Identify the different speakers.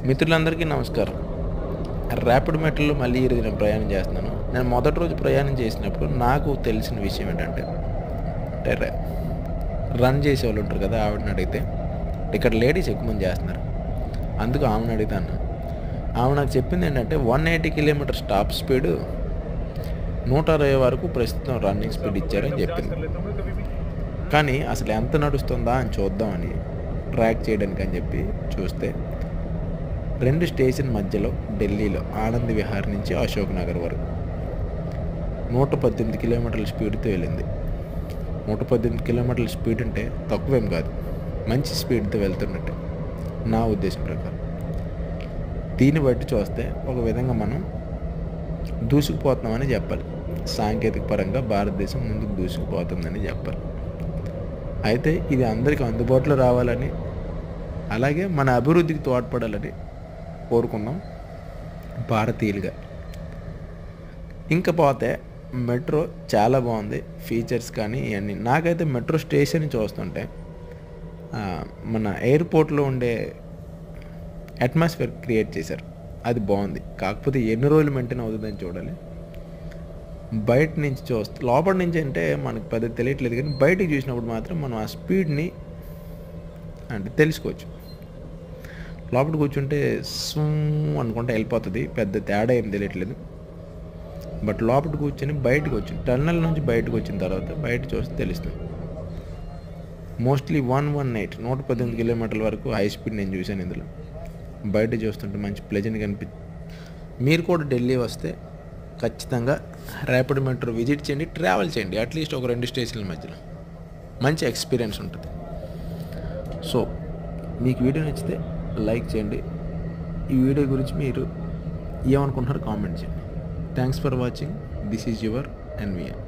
Speaker 1: మిత్రులందరికీ నమస్కారం. ర్యాపిడ్ మెట్రోలో మళ్ళీ ఈరోజు నేను ప్రయాణం చేస్తున్నాను. నేను మొదటి రోజు ప్రయాణం చేసినప్పుడు నాకు తెలిసిన విషయం ఏంటంటే, రన్ చేసేవాళ్ళు ఉంటారు కదా, ఆవిడని అడిగితే ఇక్కడ లేడీస్ ఎక్కువ మంది చేస్తున్నారు, అందుకు ఆమెను అడుగుతాను. ఆమె నాకు చెప్పింది ఏంటంటే 180 కిలోమీటర్ స్టాప్ స్పీడు, 160 వరకు ప్రస్తుతం రన్నింగ్ స్పీడ్ ఇచ్చారని చెప్పింది. కానీ అసలు ఎంత నడుస్తుందా అని చూద్దామని ట్రాక్ చేయడానికి అని చెప్పి చూస్తే 2 స్టేషన్ మధ్యలో ఢిల్లీలో ఆనంద్ విహార్ నుంచి అశోక్ నగర్ వరకు 118 కిలోమీటర్ల స్పీడ్తో వెళ్ళింది. 118 కిలోమీటర్ల స్పీడ్ అంటే తక్కువేం కాదు, మంచి స్పీడ్తో వెళ్తున్నట్టే నా ఉద్దేశం ప్రకారం. దీన్ని బట్టి చూస్తే ఒక విధంగా మనం దూసుకుపోతున్నామని చెప్పాలి. సాంకేతిక పరంగా భారతదేశం ముందుకు దూసుకుపోతుందని చెప్పాలి. అయితే ఇది అందరికీ అందుబాటులో రావాలని, అలాగే మన అభివృద్ధికి తోడ్పడాలని కోరుకున్నాం భారతీయులుగా. ఇంకా పోతే మెట్రో చాలా బాగుంది, ఫీచర్స్ కానీ ఇవన్నీ. నాకైతే మెట్రో స్టేషన్ చూస్తుంటే మన ఎయిర్పోర్ట్లో ఉండే అట్మాస్ఫియర్ క్రియేట్ చేశారు, అది బాగుంది. కాకపోతే ఎన్ని రోజులు మెయింటైన్ అవుతుందని చూడాలి. బయట నుంచి చూస్తే, లోపల నుంచి అంటే మనకు పెద్ద తెలియట్లేదు, కానీ బయటకు చూసినప్పుడు మాత్రం మనం ఆ స్పీడ్ని అంటే తెలుసుకోవచ్చు. లోపల కూర్చుంటే అనుకుంటే వెళ్ళిపోతుంది, పెద్ద తేడా ఏం తెలియట్లేదు. బట్ లోపల కూర్చొని బయటకు వచ్చి టన్నెల్ నుంచి బయటకు వచ్చిన తర్వాత బయట చూస్తే తెలుస్తుంది. మోస్ట్లీ 118 కిలోమీటర్ల వరకు హై స్పీడ్ నేను చూశాను ఇందులో. బయట చూస్తుంటే మంచి ప్లెజెంట్గా అనిపించింది. మీరు కూడా ఢిల్లీ వస్తే ఖచ్చితంగా ర్యాపిడ్ మెట్రో విజిట్ చేయండి, ట్రావెల్ చేయండి. అట్లీస్ట్ ఒక 2 స్టేషన్ల మధ్యలో మంచి ఎక్స్పీరియన్స్ ఉంటుంది. సో మీకు వీడియో నచ్చితే లైక్ చేయండి. ఈ వీడియో గురించి మీరు ఏమనుకుంటున్నారో కామెంట్ చేయండి. Thanks for watching. This is your NVN.